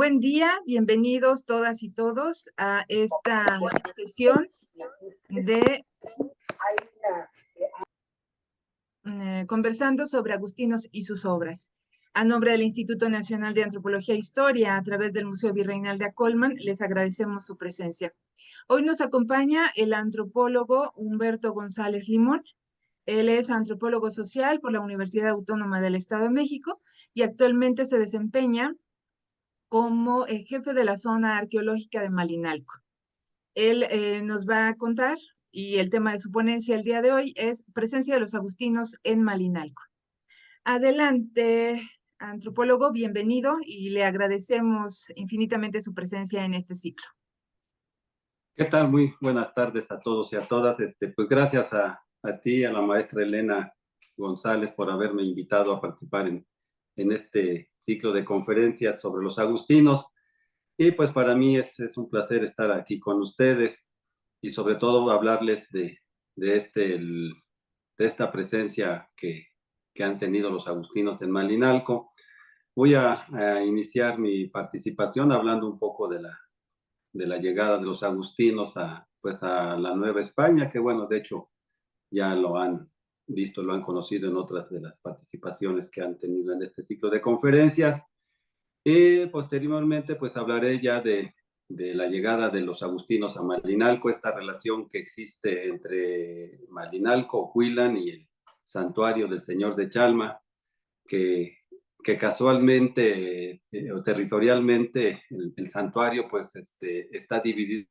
Buen día, bienvenidos todas y todos a esta sesión de conversando sobre Agustinos y sus obras. A nombre del Instituto Nacional de Antropología e Historia, a través del Museo Virreinal de Acolman, les agradecemos su presencia. Hoy nos acompaña el antropólogo Humberto González Limón. Él es antropólogo social por la Universidad Autónoma del Estado de México y actualmente se desempeña como jefe de la zona arqueológica de Malinalco. Él nos va a contar, y el tema de su ponencia el día de hoy es presencia de los agustinos en Malinalco. Adelante, antropólogo, bienvenido y le agradecemos infinitamente su presencia en este ciclo. ¿Qué tal? Muy buenas tardes a todos y a todas. Pues gracias a ti, a la maestra Elena González, por haberme invitado a participar en este ciclo de conferencias sobre los agustinos. Y pues para mí es un placer estar aquí con ustedes y sobre todo hablarles de esta presencia que han tenido los agustinos en Malinalco. Voy a iniciar mi participación hablando un poco de la llegada de los agustinos pues a la Nueva España, que bueno, de hecho ya lo han visto, lo han conocido en otras de las participaciones que han tenido en este ciclo de conferencias. Y posteriormente pues hablaré ya de la llegada de los agustinos a Malinalco, esta relación que existe entre Malinalco, Huilan y el santuario del Señor de Chalma, que que casualmente o territorialmente el santuario pues está dividido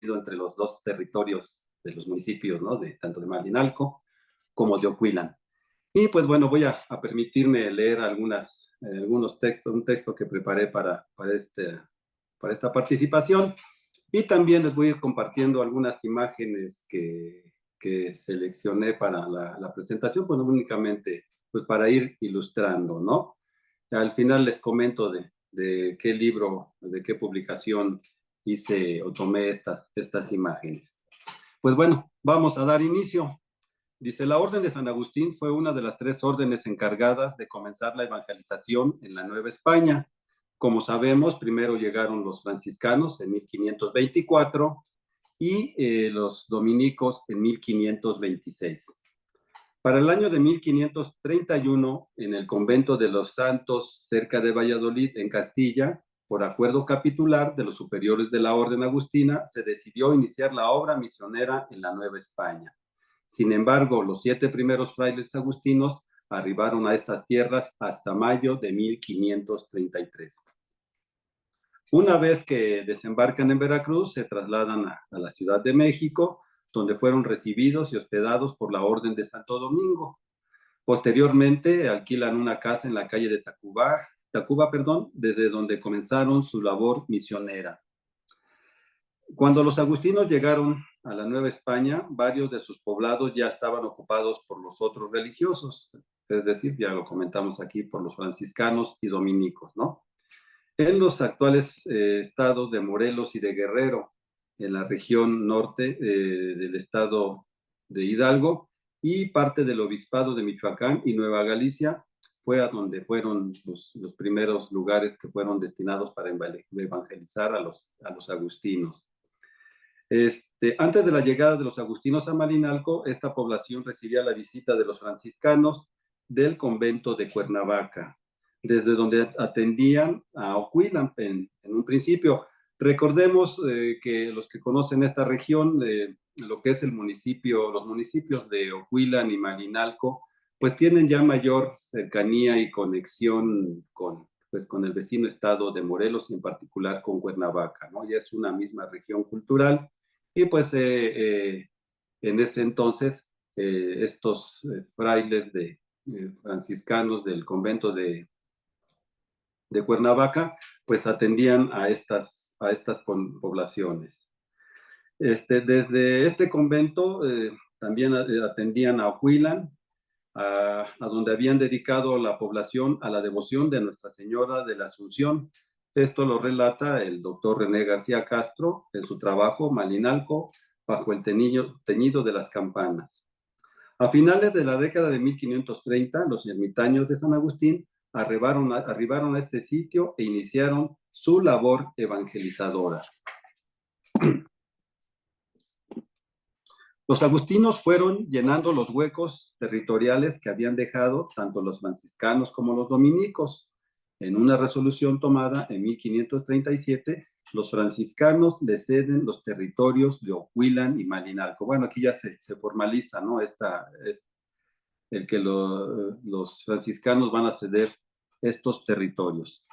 entre los dos territorios de los municipios, ¿no? Tanto de Malinalco como de Ocuilan. Y pues bueno, voy a permitirme leer algunos textos, un texto que preparé para esta participación. Y también les voy a ir compartiendo algunas imágenes que seleccioné para la presentación, pues únicamente pues para ir ilustrando, ¿no? Al final les comento de qué libro, de qué publicación hice o tomé estas imágenes. Pues bueno, vamos a dar inicio. Dice, la Orden de San Agustín fue una de las tres órdenes encargadas de comenzar la evangelización en la Nueva España. Como sabemos, primero llegaron los franciscanos en 1524 y los dominicos en 1526. Para el año de 1531, en el convento de los Santos, cerca de Valladolid, en Castilla, por acuerdo capitular de los superiores de la Orden Agustina, se decidió iniciar la obra misionera en la Nueva España. Sin embargo, los 7 primeros frailes agustinos arribaron a estas tierras hasta mayo de 1533. Una vez que desembarcan en Veracruz, se trasladan a la Ciudad de México, donde fueron recibidos y hospedados por la Orden de Santo Domingo. Posteriormente, alquilan una casa en la calle de Tacuba, desde donde comenzaron su labor misionera. Cuando los agustinos llegaron a la Nueva España, varios de sus poblados ya estaban ocupados por los otros religiosos, es decir, ya lo comentamos aquí, por los franciscanos y dominicos, ¿no? En los actuales estados de Morelos y de Guerrero, en la región norte del estado de Hidalgo y parte del obispado de Michoacán y Nueva Galicia, fue a donde fueron los primeros lugares que fueron destinados para evangelizar a los agustinos. Antes de la llegada de los agustinos a Malinalco, esta población recibía la visita de los franciscanos del convento de Cuernavaca, desde donde atendían a Ocuilan en un principio. Recordemos que los que conocen esta región, lo que es los municipios de Ocuilan y Malinalco, pues tienen ya mayor cercanía y conexión con el vecino estado de Morelos y en particular con Cuernavaca, ¿no? Ya es una misma región cultural y pues en ese entonces estos frailes franciscanos del convento de Cuernavaca pues atendían a estas poblaciones. Desde este convento también atendían a Ocuilan, a donde habían dedicado la población a la devoción de Nuestra Señora de la Asunción. Esto lo relata el doctor René García Castro en su trabajo Malinalco, bajo el teñido de las campanas. A finales de la década de 1530, los ermitaños de San Agustín arribaron a este sitio e iniciaron su labor evangelizadora. Los agustinos fueron llenando los huecos territoriales que habían dejado tanto los franciscanos como los dominicos. En una resolución tomada en 1537, los franciscanos le ceden los territorios de Ocuilan y Malinalco. Bueno, aquí ya se formaliza, ¿no? El que los franciscanos van a ceder estos territorios.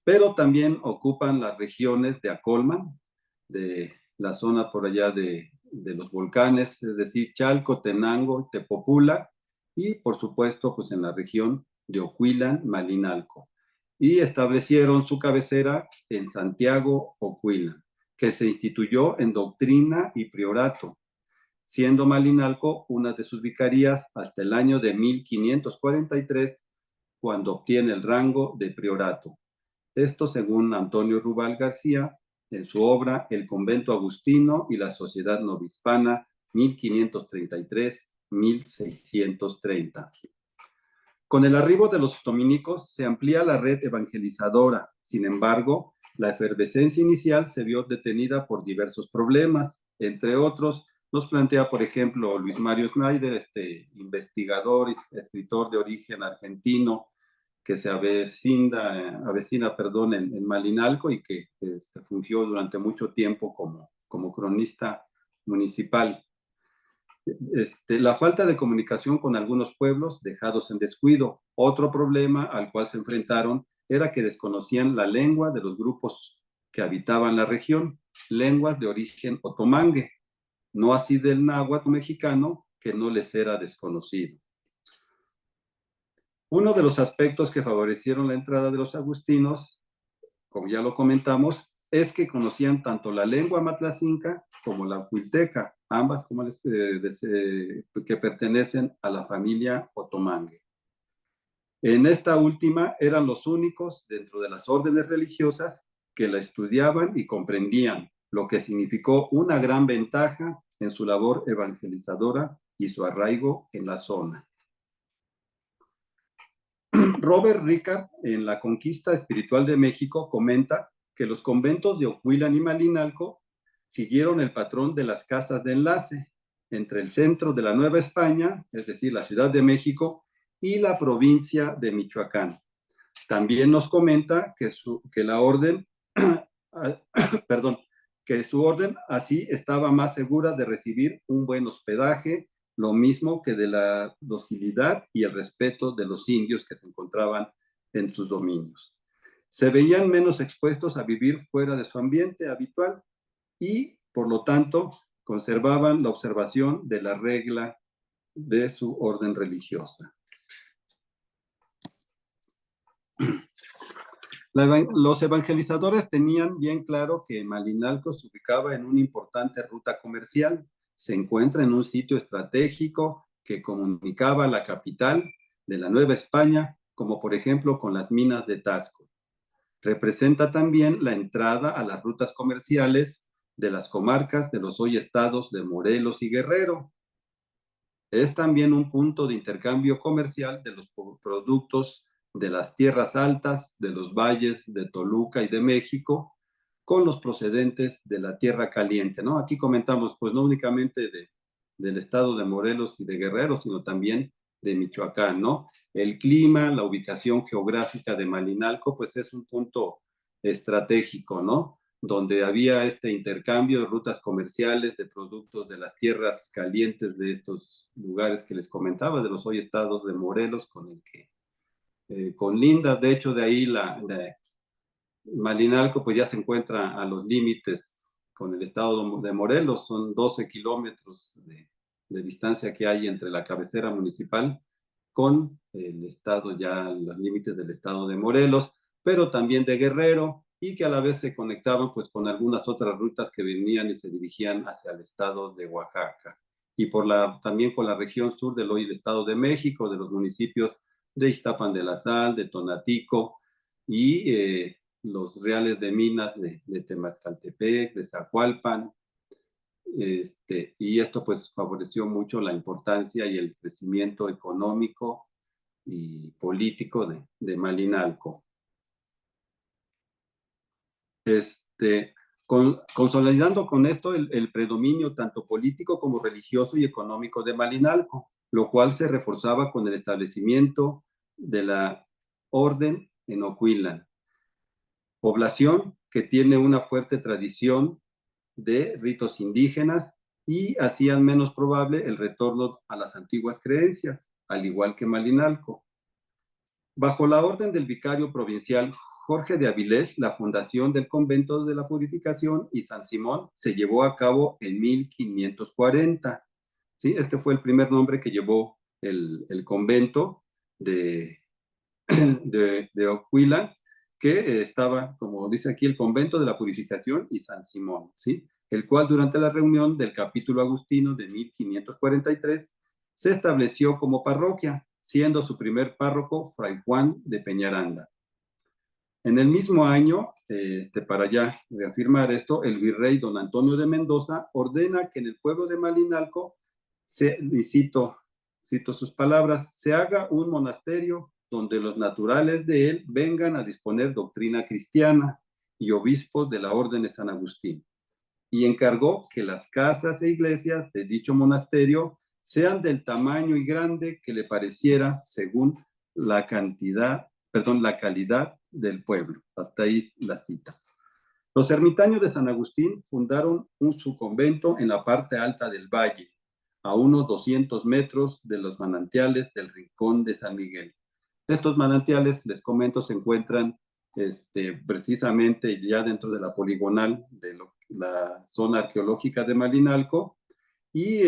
Pero también ocupan las regiones de Acolman, de la zona por allá de los volcanes, es decir, Chalco, Tenango, Tepopula, y por supuesto, pues en la región de Ocuilan, Malinalco. Y establecieron su cabecera en Santiago, Ocuilan, que se instituyó en doctrina y priorato, siendo Malinalco una de sus vicarías hasta el año de 1543, cuando obtiene el rango de priorato. Esto según Antonio Rubal García, en su obra El convento agustino y la sociedad novohispana, 1533-1630. Con el arribo de los dominicos se amplía la red evangelizadora. Sin embargo, la efervescencia inicial se vio detenida por diversos problemas. Entre otros, nos plantea, por ejemplo, Luis Mario Schneider, investigador y escritor de origen argentino, que se avecina en Malinalco y que fungió durante mucho tiempo como cronista municipal. La falta de comunicación con algunos pueblos dejados en descuido. Otro problema al cual se enfrentaron era que desconocían la lengua de los grupos que habitaban la región, lenguas de origen otomangue, no así del náhuatl mexicano, que no les era desconocido. Uno de los aspectos que favorecieron la entrada de los agustinos, como ya lo comentamos, es que conocían tanto la lengua matlacinca como la huilteca, ambas que pertenecen a la familia otomangue. En esta última eran los únicos dentro de las órdenes religiosas que la estudiaban y comprendían, lo que significó una gran ventaja en su labor evangelizadora y su arraigo en la zona. Robert Ricard, en La conquista espiritual de México, comenta que los conventos de Ocuilan y Malinalco siguieron el patrón de las casas de enlace entre el centro de la Nueva España, es decir, la Ciudad de México, y la provincia de Michoacán. También nos comenta que su orden así estaba más segura de recibir un buen hospedaje, lo mismo que de la docilidad y el respeto de los indios que se encontraban en sus dominios. Se veían menos expuestos a vivir fuera de su ambiente habitual y, por lo tanto, conservaban la observación de la regla de su orden religiosa. Los evangelizadores tenían bien claro que Malinalco se ubicaba en una importante ruta comercial. Se encuentra en un sitio estratégico que comunicaba la capital de la Nueva España, como por ejemplo con las minas de Tasco. Representa también la entrada a las rutas comerciales de las comarcas de los hoy estados de Morelos y Guerrero. Es también un punto de intercambio comercial de los productos de las tierras altas, de los valles de Toluca y de México, con los procedentes de la tierra caliente, ¿no? Aquí comentamos, pues no únicamente del estado de Morelos y de Guerrero, sino también de Michoacán, ¿no? El clima, la ubicación geográfica de Malinalco, pues es un punto estratégico, ¿no? Donde había este intercambio de rutas comerciales, de productos de las tierras calientes de estos lugares que les comentaba, de los hoy estados de Morelos, con el que con Linda, de hecho de ahí Malinalco pues ya se encuentra a los límites con el estado de Morelos, son 12 kilómetros de distancia que hay entre la cabecera municipal con el estado, ya los límites del estado de Morelos, pero también de Guerrero, y que a la vez se conectaban pues con algunas otras rutas que venían y se dirigían hacia el estado de Oaxaca, y también con la región sur del hoy del estado de México, de los municipios de Iztapan de la Sal, de Tonatico, y los reales de minas de Temazcaltepec, de Zacualpan, y esto pues favoreció mucho la importancia y el crecimiento económico y político de Malinalco. Consolidando con esto el predominio tanto político como religioso y económico de Malinalco, lo cual se reforzaba con el establecimiento de la orden en Ocuilan, población que tiene una fuerte tradición de ritos indígenas y hacían menos probable el retorno a las antiguas creencias, al igual que Malinalco. Bajo la orden del vicario provincial Jorge de Avilés, la fundación del convento de la Purificación y San Simón se llevó a cabo en 1540. ¿Sí? Este fue el primer nombre que llevó el convento de Ocuila, que estaba, como dice aquí, el convento de la Purificación y San Simón, ¿sí? El cual durante la reunión del capítulo agustino de 1543 se estableció como parroquia, siendo su primer párroco Fray Juan de Peñaranda. En el mismo año, para ya reafirmar esto, el virrey don Antonio de Mendoza ordena que en el pueblo de Malinalco, y cito sus palabras, se haga un monasterio donde los naturales de él vengan a disponer doctrina cristiana y obispos de la orden de San Agustín. Y encargó que las casas e iglesias de dicho monasterio sean del tamaño y grande que le pareciera según la calidad del pueblo. Hasta ahí la cita. Los ermitaños de San Agustín fundaron un subconvento en la parte alta del valle, a unos 200 metros de los manantiales del Rincón de San Miguel. Estos manantiales, les comento, se encuentran precisamente ya dentro de la poligonal de la zona arqueológica de Malinalco, y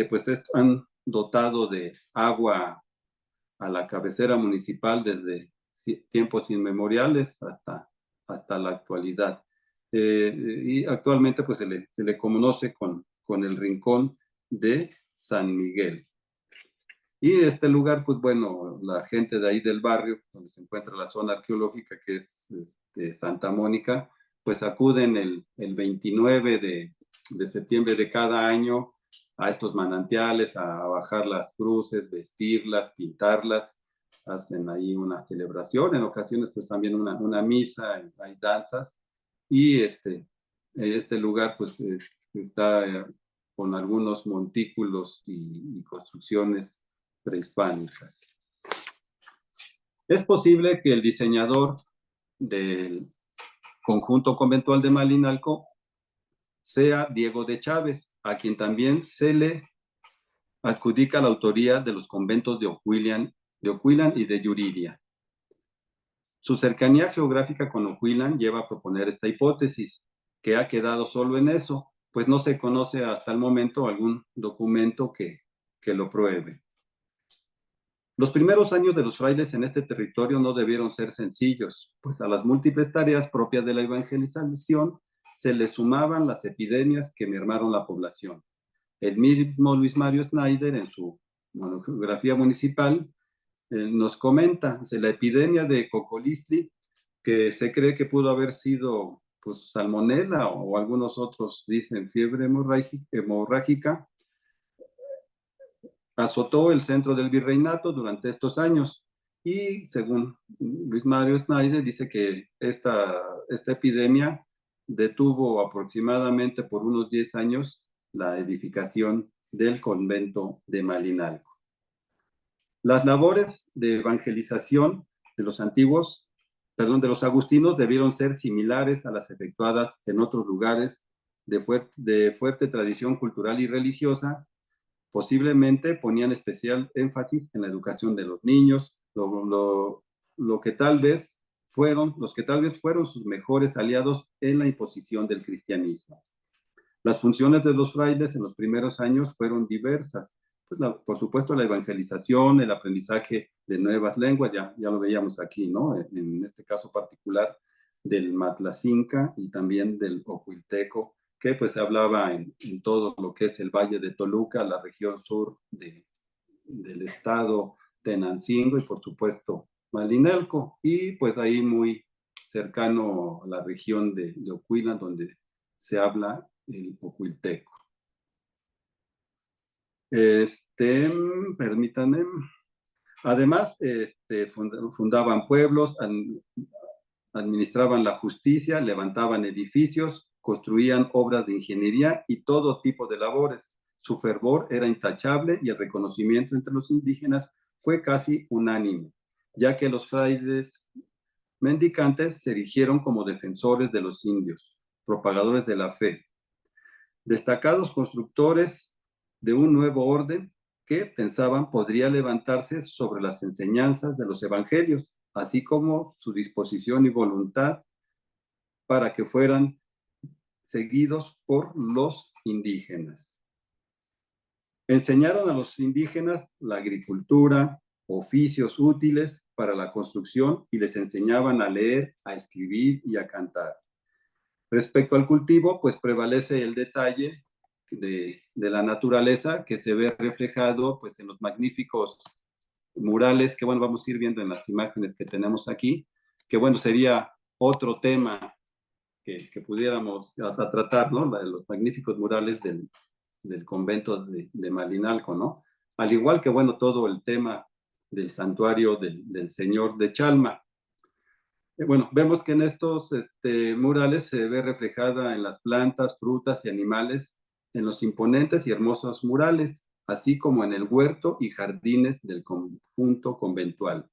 pues han dotado de agua a la cabecera municipal desde tiempos inmemoriales hasta la actualidad. Y actualmente pues se le conoce con el Rincón de San Miguel. Y este lugar, pues bueno, la gente de ahí del barrio, donde se encuentra la zona arqueológica, que es Santa Mónica, pues acuden el 29 de septiembre de cada año a estos manantiales, a bajar las cruces, vestirlas, pintarlas, hacen ahí una celebración, en ocasiones pues también una misa, hay danzas, y este lugar pues está con algunos montículos y construcciones prehispánicas. Es posible que el diseñador del conjunto conventual de Malinalco sea Diego de Chávez, a quien también se le adjudica la autoría de los conventos de Ocuilan y de Yuriria. Su cercanía geográfica con Ocuilan lleva a proponer esta hipótesis, que ha quedado solo en eso, pues no se conoce hasta el momento algún documento que lo pruebe. Los primeros años de los frailes en este territorio no debieron ser sencillos, pues a las múltiples tareas propias de la evangelización se les sumaban las epidemias que mermaron la población. El mismo Luis Mario Schneider, en su monografía municipal, nos comenta de la epidemia de Cocolistli, que se cree que pudo haber sido pues, salmonela o algunos otros dicen fiebre hemorrágica, azotó el centro del virreinato durante estos años. Y según Luis Mario Schneider, dice que esta epidemia detuvo aproximadamente por unos 10 años la edificación del convento de Malinalco. Las labores de evangelización de los de los agustinos debieron ser similares a las efectuadas en otros lugares de fuerte tradición cultural y religiosa. Posiblemente ponían especial énfasis en la educación de los niños, los que tal vez fueron sus mejores aliados en la imposición del cristianismo. Las funciones de los frailes en los primeros años fueron diversas. Pues por supuesto, la evangelización, el aprendizaje de nuevas lenguas, ya lo veíamos aquí, ¿no? En este caso particular del matlacinca y también del ocuilteco, que pues se hablaba en todo lo que es el Valle de Toluca, la región sur del estado Tenancingo y por supuesto Malinalco, y pues ahí muy cercano a la región de Ocuilan, donde se habla el ocuilteco. Permítanme. Además, fundaban pueblos, administraban la justicia, levantaban edificios, construían obras de ingeniería y todo tipo de labores. Su fervor era intachable y el reconocimiento entre los indígenas fue casi unánime, ya que los frailes mendicantes se erigieron como defensores de los indios, propagadores de la fe, destacados constructores de un nuevo orden que pensaban podría levantarse sobre las enseñanzas de los evangelios, así como su disposición y voluntad para que fueran seguidos por los indígenas. Enseñaron a los indígenas la agricultura, oficios útiles para la construcción y les enseñaban a leer, a escribir y a cantar. Respecto al cultivo, pues prevalece el detalle de la naturaleza que se ve reflejado pues en los magníficos murales que, bueno, vamos a ir viendo en las imágenes que tenemos aquí, que, bueno, sería otro tema que pudiéramos tratar, ¿no? Los magníficos murales del convento de Malinalco, ¿no? Al igual que, bueno, todo el tema del santuario del Señor de Chalma. Bueno, vemos que en estos murales se ve reflejada en las plantas, frutas y animales, en los imponentes y hermosos murales, así como en el huerto y jardines del conjunto conventual.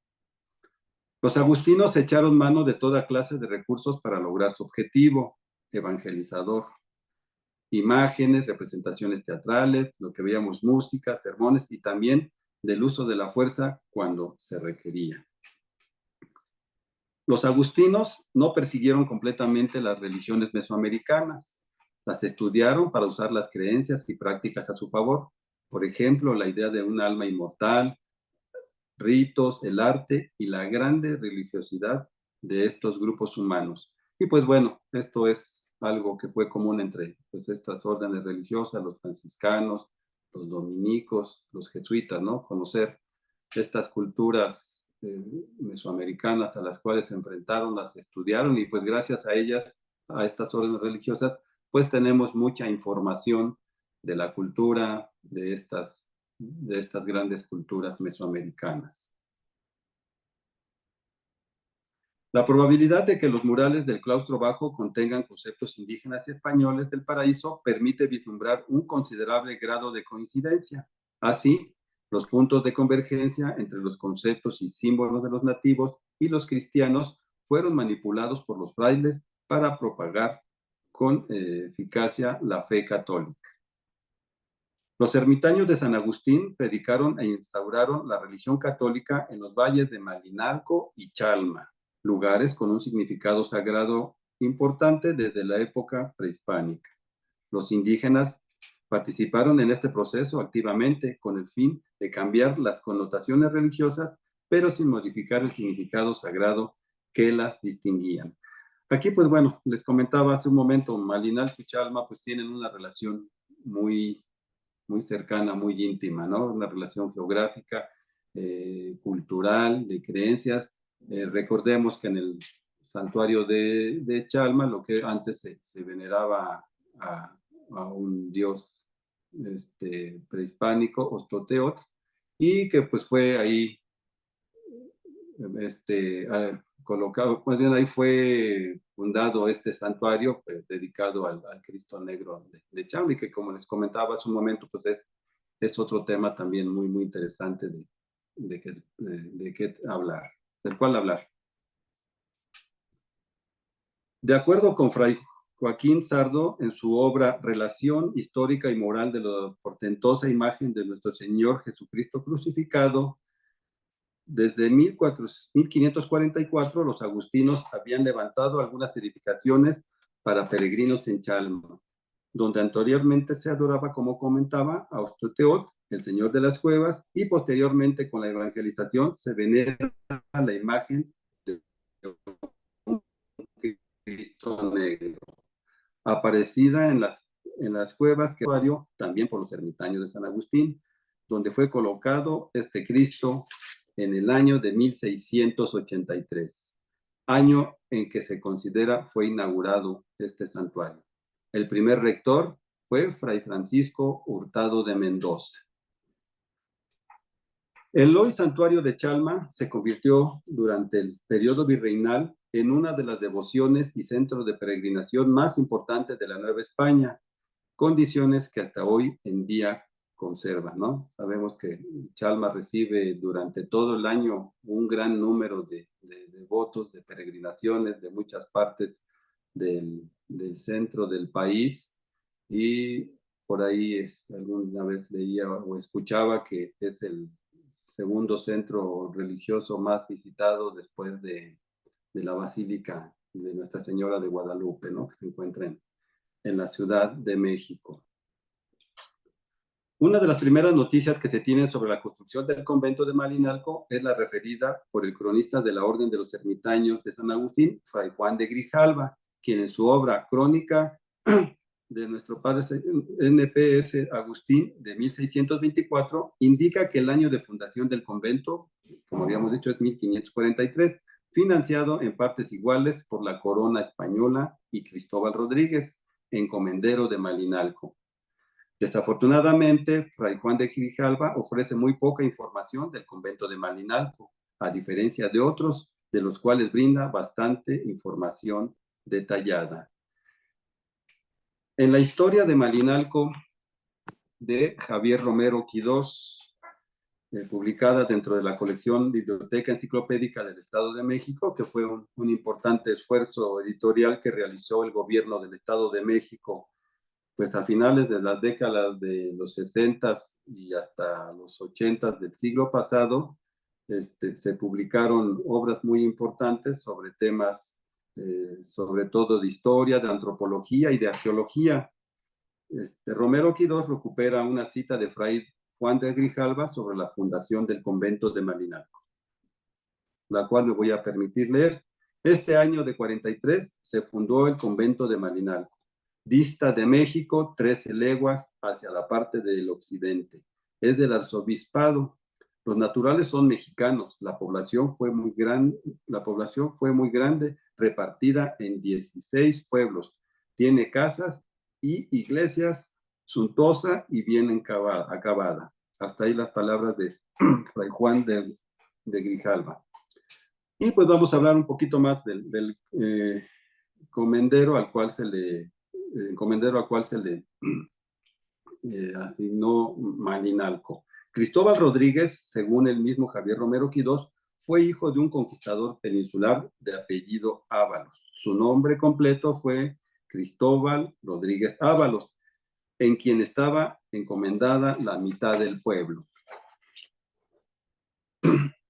Los agustinos echaron mano de toda clase de recursos para lograr su objetivo evangelizador. Imágenes, representaciones teatrales, lo que veíamos, música, sermones y también del uso de la fuerza cuando se requería. Los agustinos no persiguieron completamente las religiones mesoamericanas, las estudiaron para usar las creencias y prácticas a su favor. Por ejemplo, la idea de un alma inmortal, ritos, el arte y la grande religiosidad de estos grupos humanos. Y pues bueno, esto es algo que fue común entre pues, estas órdenes religiosas, los franciscanos, los dominicos, los jesuitas, ¿no? Conocer estas culturas mesoamericanas a las cuales se enfrentaron, las estudiaron y pues gracias a ellas, a estas órdenes religiosas, pues tenemos mucha información de la cultura de estas grandes culturas mesoamericanas. La probabilidad de que los murales del claustro bajo contengan conceptos indígenas y españoles del paraíso permite vislumbrar un considerable grado de coincidencia. Así, los puntos de convergencia entre los conceptos y símbolos de los nativos y los cristianos fueron manipulados por los frailes para propagar con eficacia la fe católica. Los ermitaños de San Agustín predicaron e instauraron la religión católica en los valles de Malinalco y Chalma, lugares con un significado sagrado importante desde la época prehispánica. Los indígenas participaron en este proceso activamente con el fin de cambiar las connotaciones religiosas, pero sin modificar el significado sagrado que las distinguían. Aquí, pues bueno, les comentaba hace un momento, Malinalco y Chalma pues tienen una relación muy cercana, muy íntima, ¿no? Una relación geográfica, cultural, de creencias. Recordemos que en el santuario de Chalma, lo que antes se veneraba a un dios prehispánico, Ostoteotl, y que pues fue ahí colocado, más bien ahí fue fundado este santuario pues, dedicado al Cristo Negro de Chalma, y que como les comentaba hace un momento, pues es otro tema también muy, muy interesante de qué hablar, del cual hablar. De acuerdo con Fray Joaquín Sardo, en su obra Relación histórica y moral de la portentosa imagen de nuestro Señor Jesucristo crucificado, desde 1544 los agustinos habían levantado algunas edificaciones para peregrinos en Chalma, donde anteriormente se adoraba, como comentaba, a Ostoteotl, el señor de las cuevas, y posteriormente con la evangelización se venera la imagen de un Cristo negro, aparecida en las cuevas que también por los ermitaños de San Agustín, donde fue colocado este Cristo en el año de 1683, año en que se considera fue inaugurado este santuario. El primer rector fue Fray Francisco Hurtado de Mendoza. El hoy santuario de Chalma se convirtió durante el periodo virreinal en una de las devociones y centros de peregrinación más importantes de la Nueva España, condiciones que hasta hoy en día conservan, ¿no? Sabemos que Chalma recibe durante todo el año un gran número de devotos, de peregrinaciones de muchas partes del centro del país, y por ahí alguna vez leía o escuchaba que es el segundo centro religioso más visitado después de la Basílica de Nuestra Señora de Guadalupe, ¿no? Que se encuentra en la Ciudad de México. Una de las primeras noticias que se tienen sobre la construcción del convento de Malinalco es la referida por el cronista de la Orden de los Ermitaños de San Agustín, Fray Juan de Grijalva, quien en su obra Crónica de nuestro padre NPS Agustín de 1624 indica que el año de fundación del convento, como habíamos dicho, es 1543, financiado en partes iguales por la corona española y Cristóbal Rodríguez, encomendero de Malinalco. Desafortunadamente, Fray Juan de Grijalva ofrece muy poca información del convento de Malinalco, a diferencia de otros, de los cuales brinda bastante información detallada. En la historia de Malinalco, de Javier Romero Quidós, publicada dentro de la colección Biblioteca Enciclopédica del Estado de México, que fue un importante esfuerzo editorial que realizó el gobierno del Estado de México, pues a finales de las décadas de los 60 y hasta los 80 del siglo pasado. Se publicaron obras muy importantes sobre temas, sobre todo de historia, de antropología y de arqueología. Romero Quidós recupera una cita de Fray Juan de Grijalva sobre la fundación del convento de Malinalco, la cual me voy a permitir leer. Este año de 43 se fundó el convento de Malinalco. Dista de México 13 leguas hacia la parte del occidente. Es del arzobispado. Los naturales son mexicanos. La población fue muy grande, repartida en 16 pueblos. Tiene casas y iglesias, suntuosa y bien acabada. Hasta ahí las palabras de Fray Juan de Grijalva. Y pues vamos a hablar un poquito más del encomendero al cual se le asignó Malinalco. Cristóbal Rodríguez, según el mismo Javier Romero Quidós, fue hijo de un conquistador peninsular de apellido Ábalos. Su nombre completo fue Cristóbal Rodríguez Ábalos, en quien estaba encomendada la mitad del pueblo.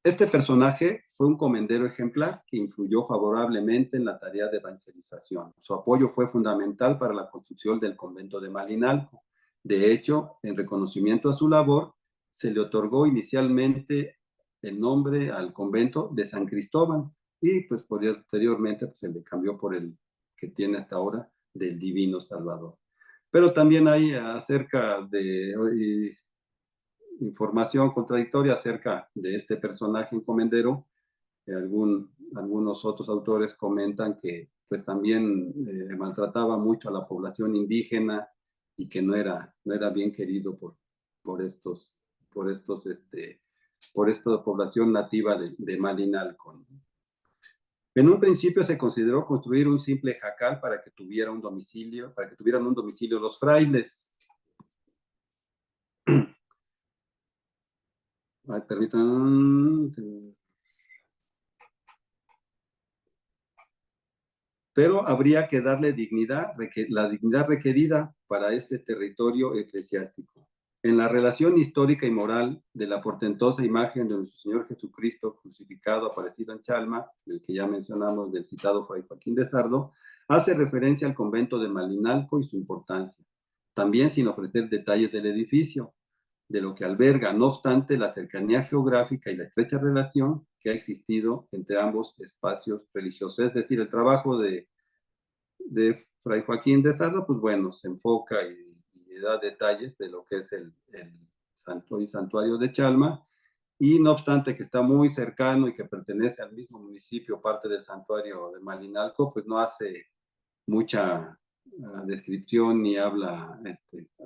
Este personaje fue un comendero ejemplar que influyó favorablemente en la tarea de evangelización. Su apoyo fue fundamental para la construcción del convento de Malinalco. De hecho, en reconocimiento a su labor, se le otorgó inicialmente el nombre al convento de San Cristóbal y pues posteriormente pues, se le cambió por el que tiene hasta ahora del Divino Salvador. Pero también hay acerca de información contradictoria acerca de este personaje encomendero. Algunos otros autores comentan que pues también maltrataba mucho a la población indígena y que no era bien querido por esta población nativa de Malinalco. En un principio se consideró construir un simple jacal para que tuvieran un domicilio los frailes. Ay, permítanme. Pero habría que darle la dignidad requerida para este territorio eclesiástico. En la relación histórica y moral de la portentosa imagen de nuestro Señor Jesucristo crucificado aparecido en Chalma, del que ya mencionamos, del citado Fray Joaquín de Sardo, hace referencia al convento de Malinalco y su importancia, también sin ofrecer detalles del edificio, de lo que alberga, no obstante, la cercanía geográfica y la estrecha relación que ha existido entre ambos espacios religiosos. Es decir, el trabajo de Fray Joaquín de Sardo, pues bueno, se enfoca y da detalles de lo que es el santuario de Chalma, y no obstante que está muy cercano y que pertenece al mismo municipio, parte del santuario de Malinalco, pues no hace mucha descripción ni habla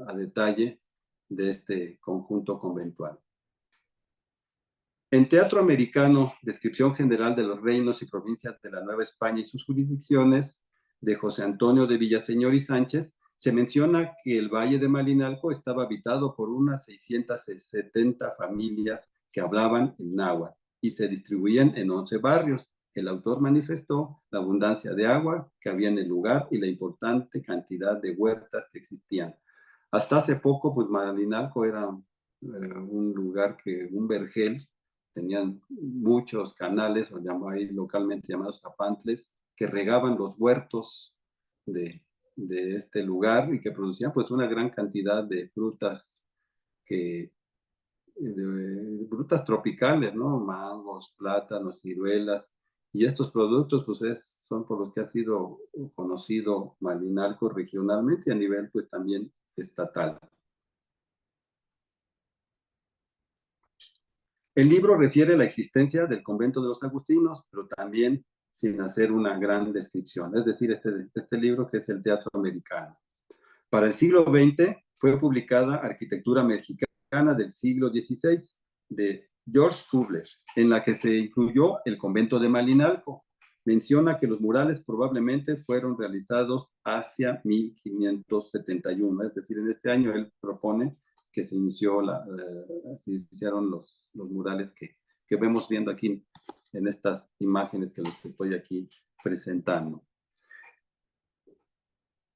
a detalle de este conjunto conventual. En Teatro Americano, descripción general de los reinos y provincias de la Nueva España y sus jurisdicciones, de José Antonio de Villaseñor y Sánchez, se menciona que el Valle de Malinalco estaba habitado por unas 670 familias que hablaban el náhuatl y se distribuían en 11 barrios. El autor manifestó la abundancia de agua que había en el lugar y la importante cantidad de huertas que existían. Hasta hace poco, pues Malinalco era un lugar un vergel, tenían muchos canales, o ahí localmente llamados zapantles, que regaban los huertos de este lugar y que producían pues una gran cantidad de frutas frutas tropicales, ¿no? Mangos, plátanos, ciruelas, y estos productos pues son por los que ha sido conocido Malinalco regionalmente y a nivel pues también estatal. El libro refiere la existencia del convento de los agustinos, pero también sin hacer una gran descripción. Es decir, este libro que es el Teatro Americano. Para el siglo XX fue publicada Arquitectura Mexicana del siglo XVI de George Kubler, en la que se incluyó el convento de Malinalco. Menciona que los murales probablemente fueron realizados hacia 1571, es decir, en este año él propone que se iniciaron los murales que vemos viendo aquí en estas imágenes que les estoy aquí presentando.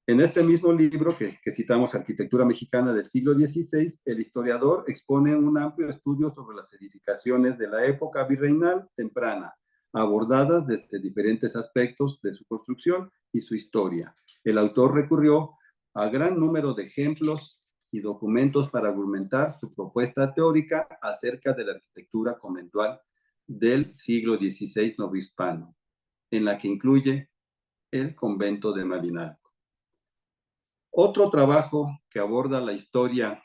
En este mismo libro que citamos, Arquitectura Mexicana del siglo XVI, el historiador expone un amplio estudio sobre las edificaciones de la época virreinal temprana, abordadas desde diferentes aspectos de su construcción y su historia. El autor recurrió a gran número de ejemplos y documentos para argumentar su propuesta teórica acerca de la arquitectura conventual del siglo XVI novohispano, en la que incluye el convento de Malinalco. Otro trabajo que aborda la historia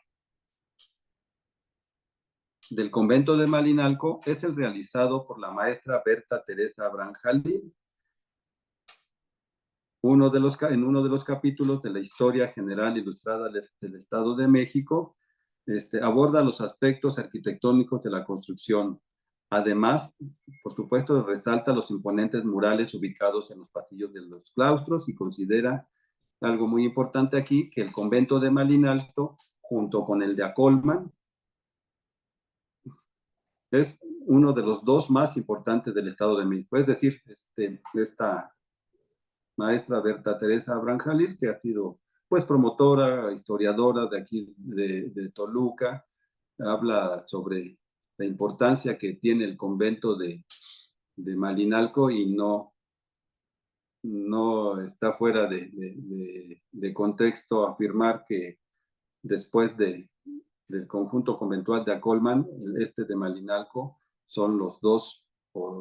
del convento de Malinalco es el realizado por la maestra Berta Teresa Branjalín. En uno de los capítulos de la Historia General Ilustrada del Estado de México, aborda los aspectos arquitectónicos de la construcción. Además, por supuesto, resalta los imponentes murales ubicados en los pasillos de los claustros y considera algo muy importante aquí, que el convento de Malinalco, junto con el de Acolman, es uno de los dos más importantes del Estado de México. Es decir, esta maestra Berta Teresa Branjalil, que ha sido pues promotora, historiadora de aquí de Toluca, habla sobre la importancia que tiene el convento de Malinalco y no está fuera de contexto afirmar que después del conjunto conventual de Acolman, de Malinalco, son los dos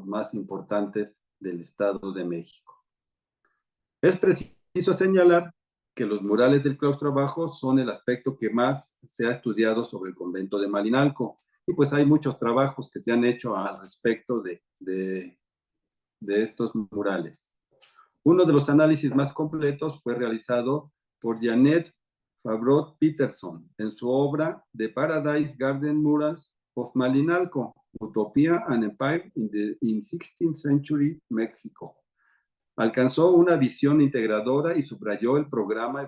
más importantes del Estado de México. Es preciso señalar que los murales del claustro abajo son el aspecto que más se ha estudiado sobre el convento de Malinalco, y pues hay muchos trabajos que se han hecho al respecto de estos murales. Uno de los análisis más completos fue realizado por Janet Fabrot Peterson en su obra The Paradise Garden Murals of Malinalco, Utopia and Empire in 16th Century Mexico. Alcanzó una visión integradora y subrayó el programa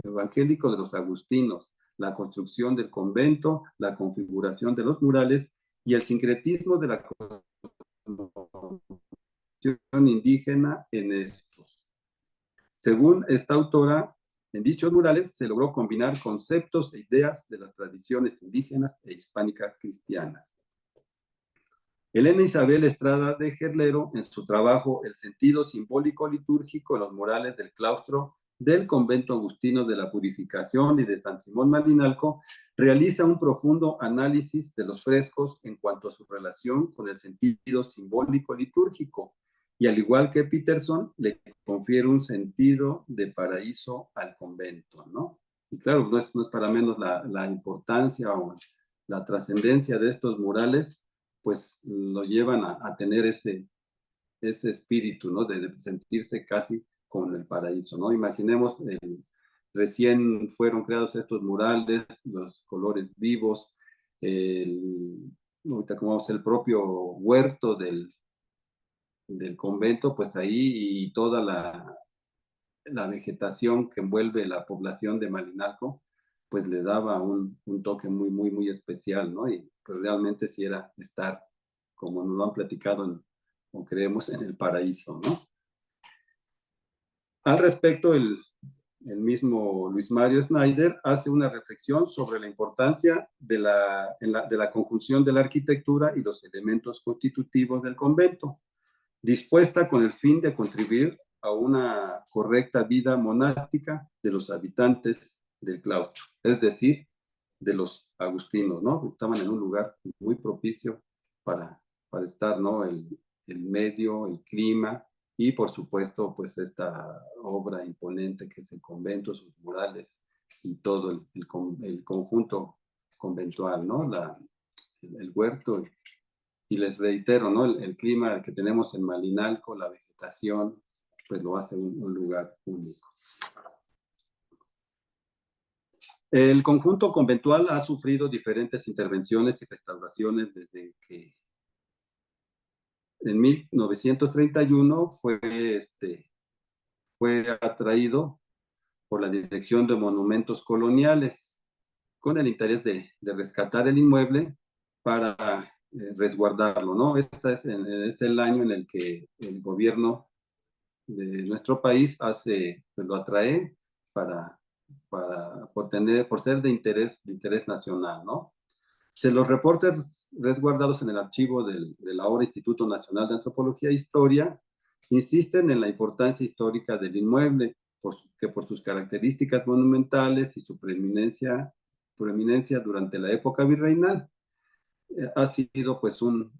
evangélico de los agustinos, la construcción del convento, la configuración de los murales y el sincretismo de la indígena en estos. Según esta autora, en dichos murales se logró combinar conceptos e ideas de las tradiciones indígenas e hispánicas cristianas. Elena Isabel Estrada de Gerlero, en su trabajo El sentido simbólico litúrgico en los murales del claustro del convento agustino de la Purificación y de San Simón Malinalco, realiza un profundo análisis de los frescos en cuanto a su relación con el sentido simbólico litúrgico, y al igual que Peterson, le confiere un sentido de paraíso al convento, ¿no? Y claro, no es para menos la importancia o la trascendencia de estos murales, pues lo llevan a tener ese espíritu, ¿no? De sentirse casi como en el paraíso, ¿no? Imaginemos, recién fueron creados estos murales, los colores vivos, ahorita como vamos, el propio huerto del convento, pues ahí y toda la vegetación que envuelve la población de Malinalco, pues le daba un toque muy, muy, muy especial, ¿no? Y pues realmente sí era estar, como nos lo han platicado, o creemos, en el paraíso, ¿no? Al respecto, el mismo Luis Mario Snyder hace una reflexión sobre la importancia de la conjunción de la arquitectura y los elementos constitutivos del convento, dispuesta con el fin de contribuir a una correcta vida monástica de los habitantes del claustro, es decir, de los agustinos, ¿no? Estaban en un lugar muy propicio para, para estar, ¿no? El medio, el clima y, por supuesto, pues esta obra imponente que es el convento, sus murales y todo el conjunto conventual, ¿no? El huerto y les reitero, ¿no? El clima que tenemos en Malinalco, la vegetación, pues lo hace un lugar único. El conjunto conventual ha sufrido diferentes intervenciones y restauraciones desde que en 1931 fue atraído por la Dirección de Monumentos Coloniales con el interés de rescatar el inmueble para resguardarlo, ¿no? Es el año en el que el gobierno de nuestro país pues lo atrae para, por ser de interés nacional, ¿no? Los reportes resguardados en el archivo del ahora Instituto Nacional de Antropología e Historia insisten en la importancia histórica del inmueble, que por sus características monumentales y su preeminencia durante la época virreinal, ha sido pues un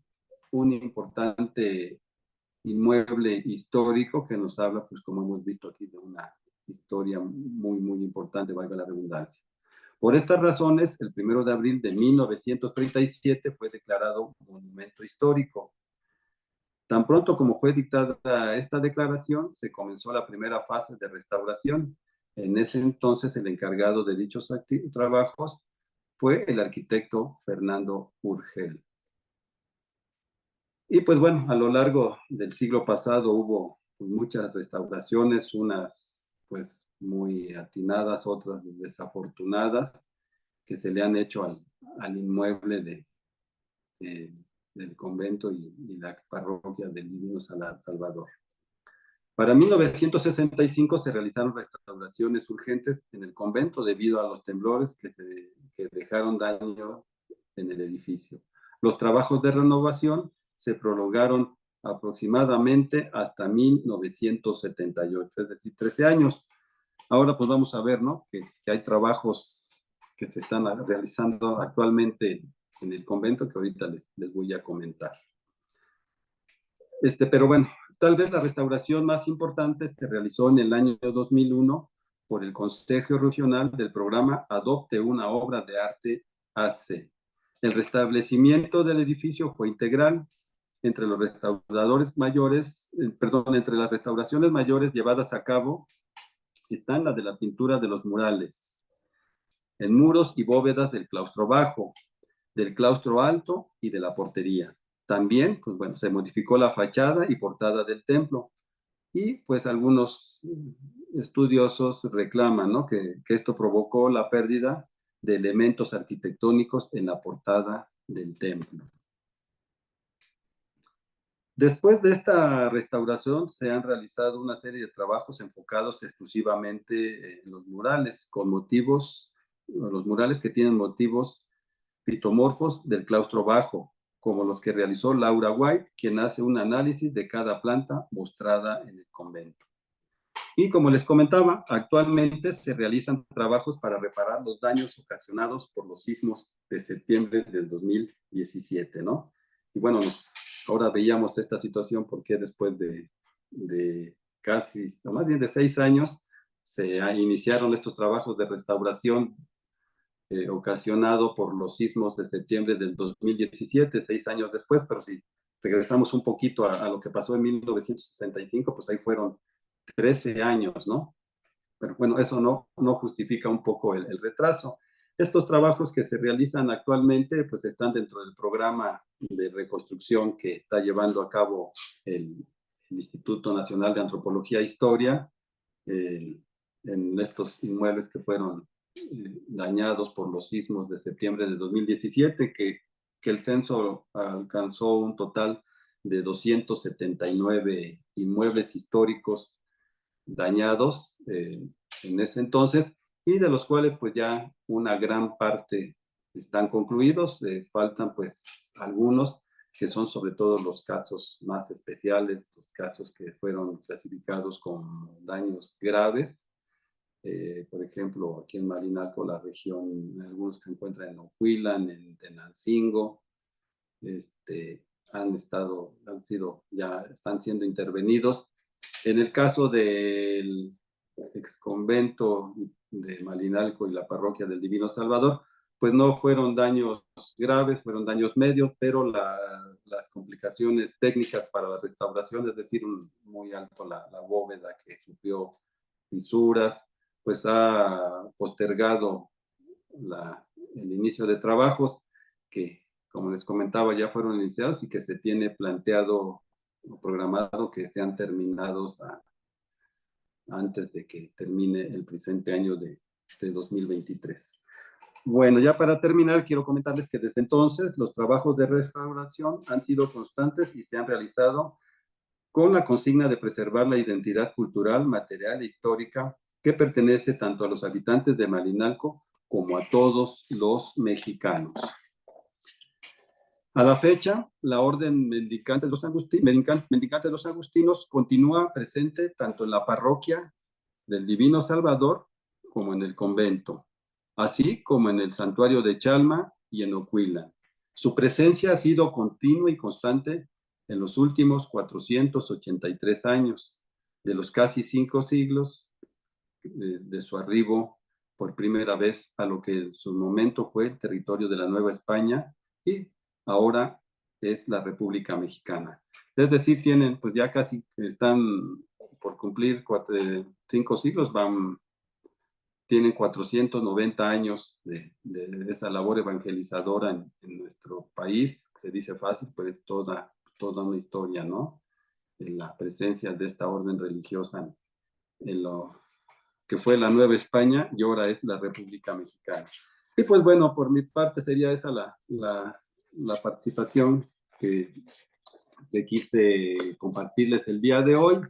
importante inmueble histórico que nos habla, pues como hemos visto aquí, de una historia muy, muy importante, valga la redundancia. Por estas razones, el 1 de abril de 1937 fue declarado monumento histórico. Tan pronto como fue dictada esta declaración, se comenzó la primera fase de restauración. En ese entonces, el encargado de dichos trabajos fue el arquitecto Fernando Urgel. Y pues bueno, a lo largo del siglo pasado hubo pues, muchas restauraciones, unas pues muy atinadas, otras desafortunadas, que se le han hecho al inmueble del convento y la parroquia del Divino Salvador. Para 1965 se realizaron restauraciones urgentes en el convento debido a los temblores que dejaron daño en el edificio. Los trabajos de renovación se prolongaron aproximadamente hasta 1978, es decir, 13 años. Ahora pues vamos a ver, ¿no? Que hay trabajos que se están realizando actualmente en el convento que ahorita les voy a comentar. Pero bueno, tal vez la restauración más importante se realizó en el año 2001 por el Consejo Regional del programa Adopte una Obra de Arte AC. El restablecimiento del edificio fue integral. Entre los restauradores mayores, entre las restauraciones mayores llevadas a cabo están las de la pintura de los murales, en muros y bóvedas del claustro bajo, del claustro alto y de la portería. También, pues bueno, se modificó la fachada y portada del templo. Y pues algunos estudiosos reclaman, ¿no? que esto provocó la pérdida de elementos arquitectónicos en la portada del templo. Después de esta restauración se han realizado una serie de trabajos enfocados exclusivamente en los murales, los murales que tienen motivos pitomorfos del claustro bajo, como los que realizó Laura White, quien hace un análisis de cada planta mostrada en el convento. Y como les comentaba, actualmente se realizan trabajos para reparar los daños ocasionados por los sismos de septiembre del 2017, ¿no? Y bueno, ahora veíamos esta situación porque después de casi, o más bien de 6 años, se iniciaron estos trabajos de restauración ocasionado por los sismos de septiembre del 2017, 6 años después, pero si regresamos un poquito a lo que pasó en 1965, pues ahí fueron 13 años, ¿no? Pero bueno, eso no justifica un poco el retraso. Estos trabajos que se realizan actualmente pues están dentro del programa de reconstrucción que está llevando a cabo el Instituto Nacional de Antropología e Historia en estos inmuebles que fueron dañados por los sismos de septiembre de 2017, que el censo alcanzó un total de 279 inmuebles históricos dañados en ese entonces, y de los cuales pues ya una gran parte están concluidos, faltan pues algunos que son sobre todo los casos más especiales, los casos que fueron clasificados como daños graves. Por ejemplo, aquí en Malinalco, la región, algunos que se encuentran en Ocuilan, en Tenancingo, están siendo intervenidos. En el caso del ex convento de Malinalco y la parroquia del Divino Salvador, pues no fueron daños graves, fueron daños medios, pero las complicaciones técnicas para la restauración, es decir, muy alto la bóveda que sufrió fisuras, pues ha postergado el inicio de trabajos que, como les comentaba, ya fueron iniciados y que se tiene planteado o programado que sean terminados antes de que termine el presente año de 2023. Bueno, ya para terminar, quiero comentarles que desde entonces los trabajos de restauración han sido constantes y se han realizado con la consigna de preservar la identidad cultural, material e histórica que pertenece tanto a los habitantes de Malinalco como a todos los mexicanos. A la fecha, la Orden Mendicante de los Agustinos continúa presente tanto en la parroquia del Divino Salvador como en el convento, así como en el santuario de Chalma y en Ocuila. Su presencia ha sido continua y constante en los últimos 483 años, de los casi 5 siglos de su arribo por primera vez a lo que en su momento fue el territorio de la Nueva España y ahora es la República Mexicana. Es decir, tienen, pues ya casi están por cumplir 5 siglos, tienen 490 años de esa labor evangelizadora en nuestro país. Se dice fácil, pero es toda una historia, ¿no? De la presencia de esta orden religiosa en lo que fue la Nueva España y ahora es la República Mexicana. Y pues bueno, por mi parte sería esa la participación que quise compartirles el día de hoy.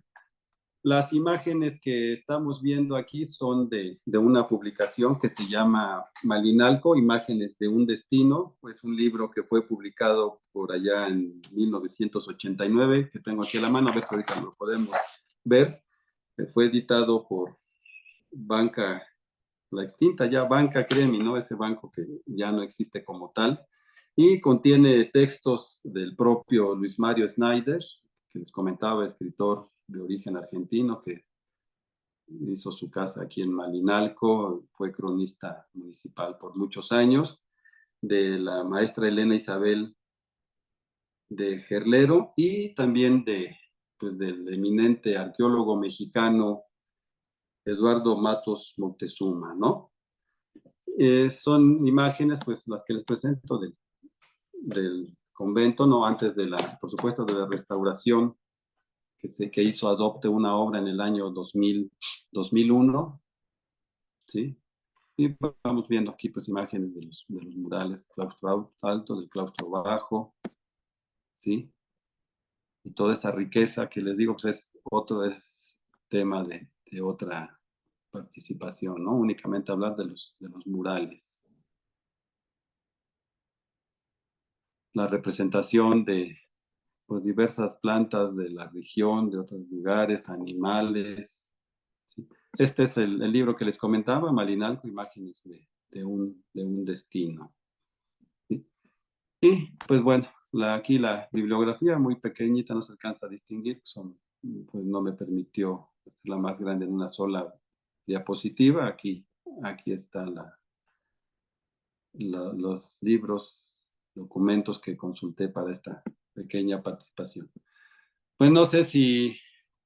Las imágenes que estamos viendo aquí son de una publicación que se llama Malinalco, Imágenes de un Destino. Es un libro que fue publicado por allá en 1989, que tengo aquí a la mano, a ver si ahorita lo podemos ver. Fue editado por Banca, la extinta ya Banca Cremi, ¿no? Ese banco que ya no existe como tal. Y contiene textos del propio Luis Mario Snyder, que les comentaba, escritor de origen argentino, que hizo su casa aquí en Malinalco, fue cronista municipal por muchos años, de la maestra Elena Isabel de Gerlero y también pues, del eminente arqueólogo mexicano Eduardo Matos Moctezuma, ¿no? Son imágenes, pues, las que les presento del convento, ¿no? Antes por supuesto, de la restauración que hizo Adopte una obra en el año 2001, ¿sí? Y pues, vamos viendo aquí, pues, imágenes de los murales, claustro alto, del claustro bajo, ¿sí? Y toda esa riqueza que les digo, pues, es tema de otra participación, ¿no? Únicamente hablar de los murales. La representación de pues, diversas plantas de la región, de otros lugares, animales. ¿Sí? Este es el libro que les comentaba, Malinalco, Imágenes de un Destino. ¿Sí? Y pues bueno, aquí la bibliografía muy pequeñita, no se alcanza a distinguir, pues no me permitió hacerla más grande en una sola diapositiva. Aquí están los libros, documentos que consulté para esta pequeña participación. Pues no sé si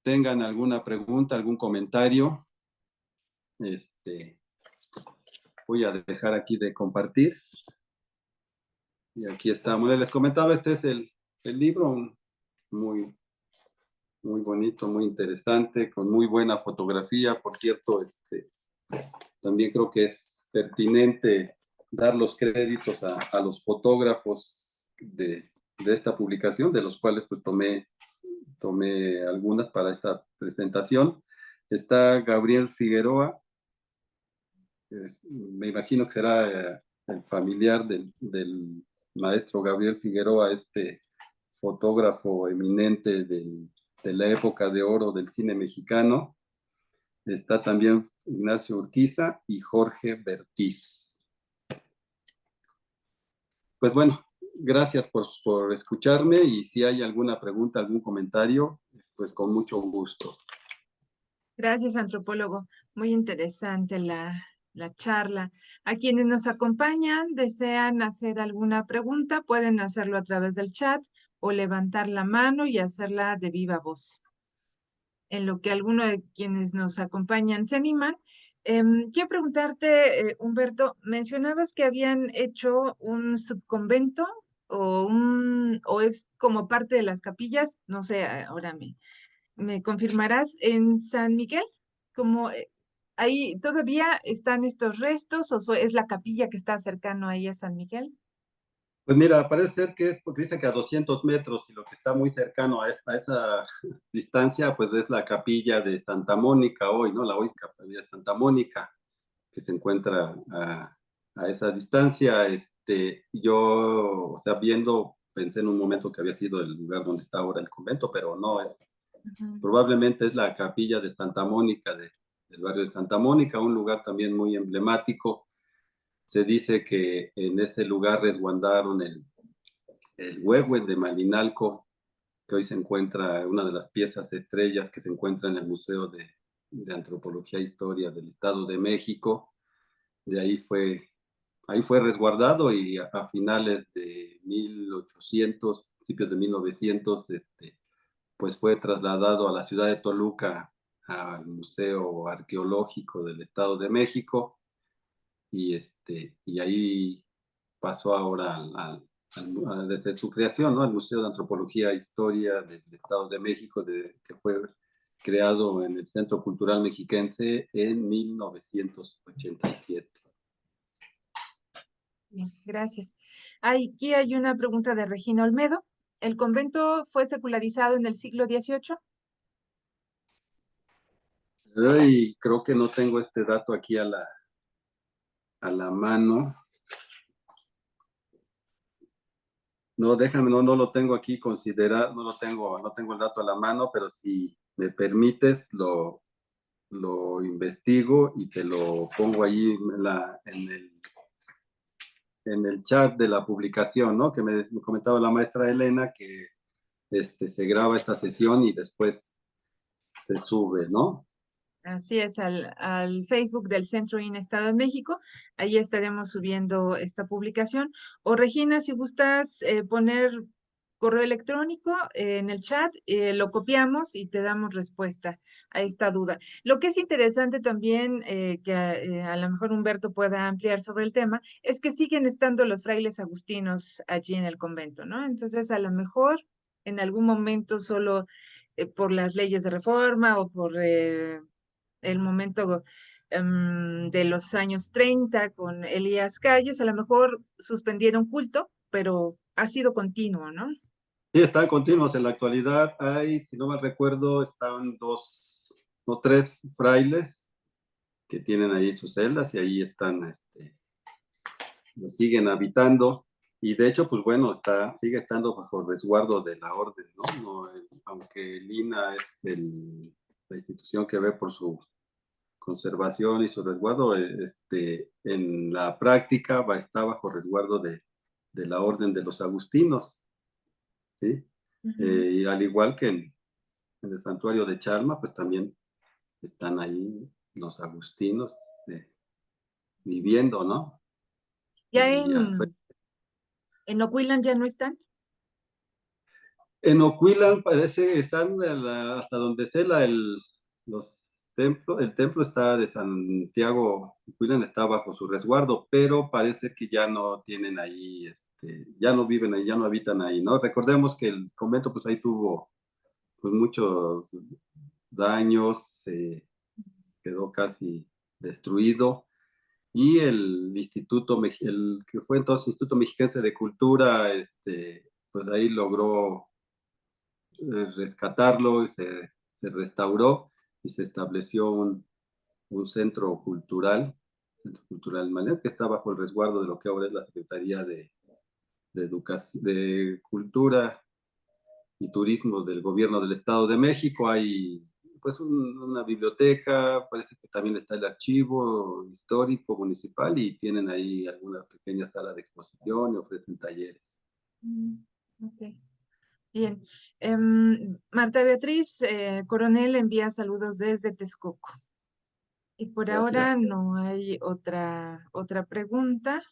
tengan alguna pregunta, algún comentario. voy a dejar aquí de compartir. Y aquí estamos. Les comentaba, este es el libro, muy, muy bonito, muy interesante, con muy buena fotografía. Por cierto, también creo que es pertinente dar los créditos a los fotógrafos de esta publicación, de los cuales pues tomé algunas para esta presentación. Está Gabriel Figueroa, me imagino que será el familiar del maestro Gabriel Figueroa, este fotógrafo eminente de la época de oro del cine mexicano. Está también Ignacio Urquiza y Jorge Bertiz. Pues bueno, gracias por escucharme, y si hay alguna pregunta, algún comentario, pues con mucho gusto. Gracias, antropólogo. Muy interesante la charla. A quienes nos acompañan, desean hacer alguna pregunta, pueden hacerlo a través del chat o levantar la mano y hacerla de viva voz. En lo que alguno de quienes nos acompañan se animan, quiero preguntarte, Humberto, mencionabas que habían hecho un subconvento o es como parte de las capillas, no sé, ahora me confirmarás, en San Miguel, como ahí todavía están estos restos o es la capilla que está cercano ahí a San Miguel. Pues mira, parece ser que es porque dice que a 200 metros, y lo que está muy cercano a esa distancia, pues es la capilla de Santa Mónica hoy, ¿no? La hoy capilla de Santa Mónica, que se encuentra a esa distancia. Yo, o sea, viendo, pensé en un momento que había sido el lugar donde está ahora el convento, pero no, probablemente es la capilla de Santa Mónica, del barrio de Santa Mónica, un lugar también muy emblemático. Se dice que en ese lugar resguardaron el Huehue de Malinalco, que hoy se encuentra, una de las piezas estrellas que se encuentra en el Museo de Antropología e Historia del Estado de México. De ahí fue resguardado, y a finales de 1800, principios de 1900, pues fue trasladado a la ciudad de Toluca, al Museo Arqueológico del Estado de México, y ahí pasó ahora desde su creación, ¿no? Al Museo de Antropología e Historia del Estado de México, que fue creado en el Centro Cultural Mexiquense en 1987. Bien, gracias. Aquí hay una pregunta de Regina Olmedo. ¿El convento fue secularizado en el siglo XVIII? Y creo que no tengo este dato aquí a la mano. No, déjame, no lo tengo aquí considerado, no tengo el dato a la mano, pero si me permites, lo investigo y te lo pongo ahí en el chat de la publicación, ¿no? Que me comentaba la maestra Elena que se graba esta sesión y después se sube, ¿no? Así es, al Facebook del Centro IN Estado de México. Ahí estaremos subiendo esta publicación. O Regina, si gustas poner correo electrónico en el chat, lo copiamos y te damos respuesta a esta duda. Lo que es interesante también, que a lo mejor Humberto pueda ampliar sobre el tema, es que siguen estando los frailes agustinos allí en el convento, ¿no? Entonces, a lo mejor en algún momento solo por las leyes de reforma o por el momento de los años 30 con Elías Calles, a lo mejor suspendieron culto, pero ha sido continuo, ¿no? Sí, están continuos. En la actualidad hay, si no mal recuerdo, están dos o tres frailes que tienen ahí sus celdas, y ahí están, lo siguen habitando. Y de hecho, pues bueno, sigue estando bajo resguardo de la orden, ¿no? Aunque el INAH es la institución que ve por su conservación y su resguardo, en la práctica está bajo resguardo de la orden de los agustinos, ¿sí? Y al igual que en el santuario de Chalma, pues también están ahí los agustinos viviendo, ¿no? Ya Pues, en Ocuilan ya no están. en Ocuilan parece están hasta donde sé los el templo está de Santiago, Cuilan está bajo su resguardo, pero parece que ya no tienen ahí, ya no viven ahí, ya no habitan ahí, ¿no? Recordemos que el convento pues ahí tuvo pues muchos daños, quedó casi destruido y el instituto, el que fue entonces Instituto Mexiquense de Cultura, pues ahí logró rescatarlo y se restauró y se estableció un centro cultural Manuel, que está bajo el resguardo de lo que ahora es la Secretaría de Educación, de Cultura y Turismo del Gobierno del Estado de México. Hay pues una biblioteca, parece que también está el archivo histórico municipal y tienen ahí alguna pequeña sala de exposición y ofrecen talleres. Mm, ok, bien. Marta Beatriz Coronel envía saludos desde Texcoco. Y por Gracias. ahora no hay otra pregunta.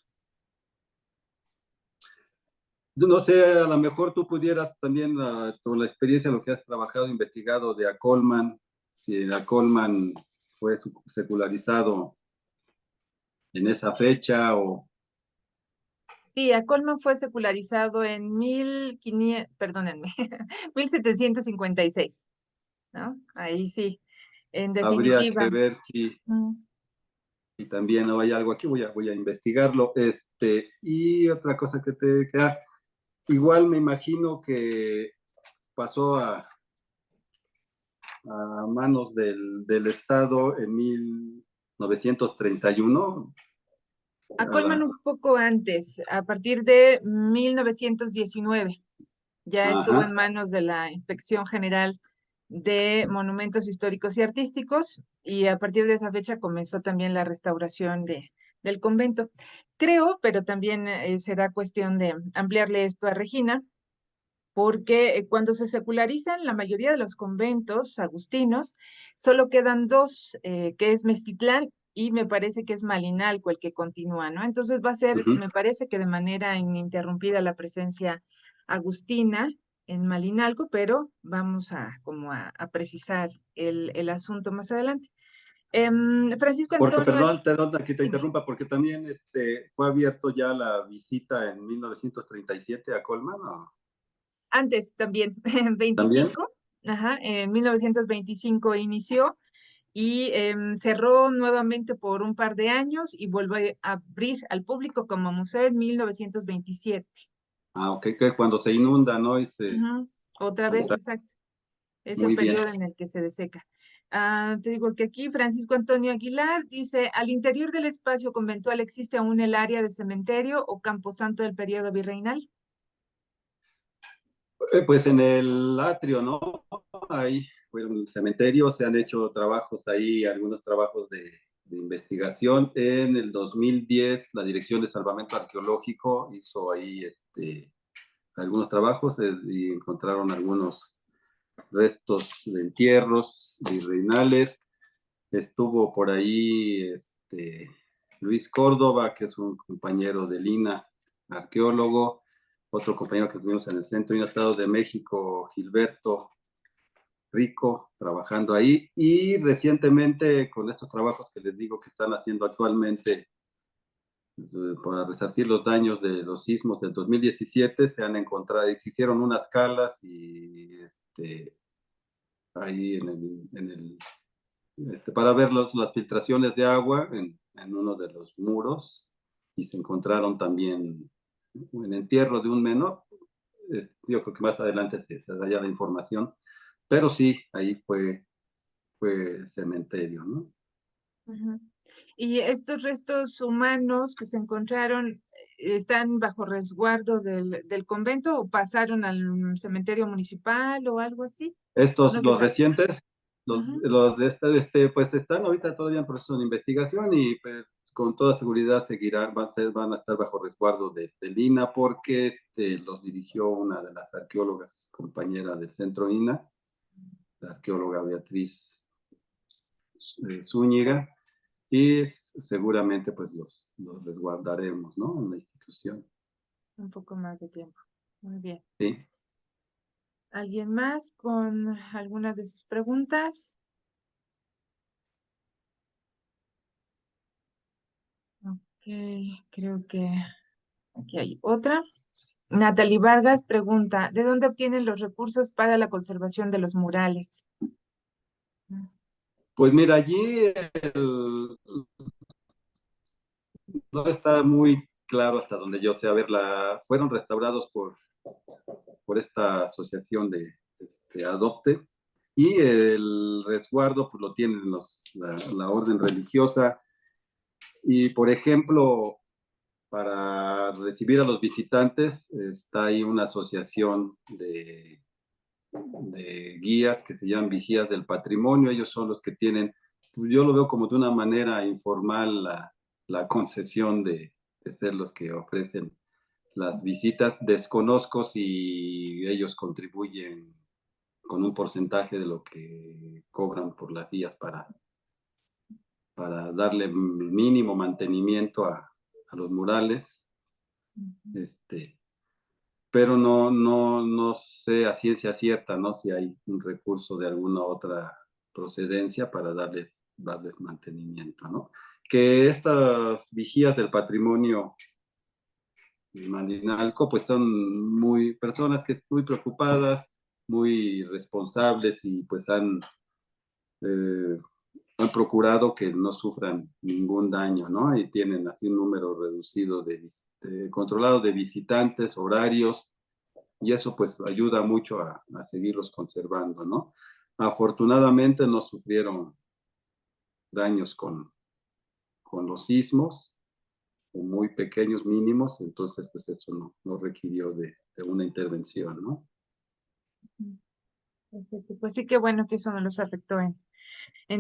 No sé, a lo mejor tú pudieras también, con la experiencia, lo que has trabajado, investigado de Acolman, si Acolman fue secularizado en esa fecha o... Sí, Acolman fue secularizado en 1500, perdónenme, 1756, ¿no? Ahí sí, en Habría definitiva. que ver si, Mm. si también hay algo aquí, voy a investigarlo. Y otra cosa que te queda, igual me imagino que pasó a manos del Estado en 1931. A Acolman la, un poco antes, a partir de 1919. Ya estuvo en ajá. manos de la Inspección General de Monumentos Históricos y Artísticos y a partir de esa fecha comenzó también la restauración del convento. Creo, pero también será cuestión de ampliarle esto a Regina, porque cuando se secularizan la mayoría de los conventos agustinos, solo quedan dos, que es Meztitlán y me parece que es Malinalco el que continúa, ¿no? Entonces va a ser, Uh-huh. me parece que de manera ininterrumpida la presencia agustina en Malinalco, pero vamos a como a precisar el asunto más adelante. Francisco Porque, Antonio, perdón que te dime. interrumpa, porque también fue abierto ya la visita en 1937 a Colman, ¿no? Antes también, en ¿También? 25, ajá, en 1925 inició y cerró nuevamente por un par de años y vuelve a abrir al público como museo en 1927. Ah, ok, que cuando se inunda, ¿no? Ujú. Otra vez, exacto. Es el Muy bien. periodo en el que se deseca. Te digo que aquí Francisco Antonio Aguilar dice, al interior del espacio conventual existe aún el área de cementerio o camposanto del periodo virreinal. Pues en el atrio, ¿no? Ahí fue un cementerio, se han hecho trabajos ahí, algunos trabajos de investigación. En el 2010, la Dirección de Salvamento Arqueológico hizo ahí algunos trabajos y encontraron algunos restos de entierros virreinales. Estuvo por ahí Luis Córdoba, que es un compañero de Lina, arqueólogo, otro compañero que tuvimos en el Centro y Estado de México, Gilberto Rico, trabajando ahí, y recientemente con estos trabajos que les digo que están haciendo actualmente para resarcir los daños de los sismos del 2017, se han encontrado, se hicieron unas calas y ahí para ver las filtraciones de agua en uno de los muros y se encontraron también un entierro de un menor. Yo creo que más adelante se daría la información, pero sí, ahí fue cementerio, ¿no? Ujú. Y estos restos humanos que se encontraron, ¿están bajo resguardo del convento o pasaron al cementerio municipal o algo así? No Estos, se los sabe. recientes, Ujú, los de pues están ahorita todavía en proceso de investigación y pues, con toda seguridad seguirán, van a estar bajo resguardo del INA porque los dirigió una de las arqueólogas, compañera del centro INA, la arqueóloga Beatriz Zúñiga, y seguramente pues los resguardaremos, ¿no? En la institución. un poco más de tiempo. Muy bien. Sí. ¿Alguien más con algunas de sus preguntas? Creo que aquí hay otra. Natalie Vargas pregunta, ¿de dónde obtienen los recursos para la conservación de los murales? Pues mira, allí no está muy claro hasta donde yo sé. A ver, fueron restaurados por esta asociación de Adopte, y el resguardo pues lo tienen la orden religiosa. Y por ejemplo, para recibir a los visitantes está ahí una asociación de guías que se llaman Vigías del Patrimonio. Ellos son los que tienen, pues yo lo veo como de una manera informal, la concesión de ser los que ofrecen las visitas. Desconozco si ellos contribuyen con un porcentaje de lo que cobran por las guías para darle mínimo mantenimiento a los murales. Pero no sé a ciencia cierta, ¿no? Si hay un recurso de alguna otra procedencia para darles mantenimiento, ¿no? Que estas vigías del patrimonio Malinalco, pues son personas que muy preocupadas, muy responsables, y pues eh, han procurado que no sufran ningún daño, ¿no? Y tienen así un número reducido controlado de visitantes, horarios, y eso pues ayuda mucho a seguirlos conservando, ¿no? Afortunadamente no sufrieron daños con los sismos, o muy pequeños, mínimos. Entonces pues eso no requirió de una intervención, ¿no? Perfecto. Pues sí, qué bueno que eso no los afectó en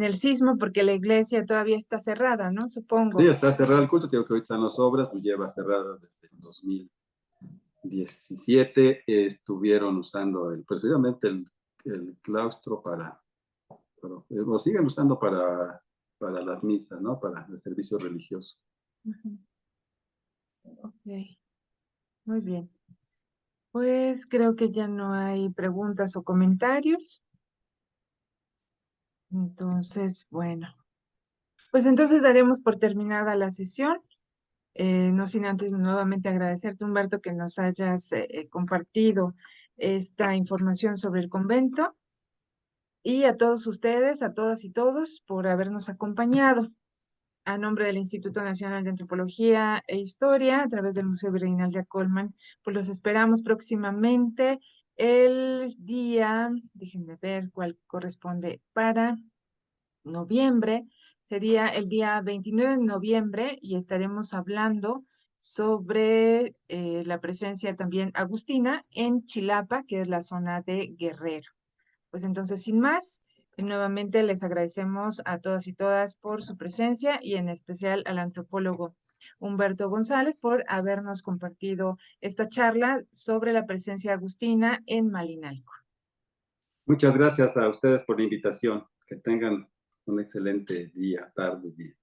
el sismo, porque la iglesia todavía está cerrada, ¿no? Sí, Supongo. está cerrado el culto. Digo que ahorita están las obras, pues lleva cerrada desde el 2017. Estuvieron usando precisamente el claustro lo siguen usando para las misas, ¿no? Para el servicio religioso. Ujú. Ok, muy bien. Pues creo que ya no hay preguntas o comentarios. Entonces, bueno, pues entonces daremos por terminada la sesión. No sin antes nuevamente agradecerte, Humberto, que nos hayas compartido esta información sobre el convento, y a todos ustedes, a todas y todos, por habernos acompañado. A nombre del Instituto Nacional de Antropología e Historia, a través del Museo Virreinal de Colman, pues los esperamos próximamente el día, déjenme ver cuál corresponde para noviembre, sería el día 29 de noviembre, y estaremos hablando sobre la presencia también agustina en Chilapa, que es la zona de Guerrero. Pues entonces, sin más, nuevamente les agradecemos a todas y todas por su presencia, y en especial al antropólogo Humberto González por habernos compartido esta charla sobre la presencia agustina en Malinalco. Muchas gracias a ustedes por la invitación. Que tengan un excelente día, tarde, día.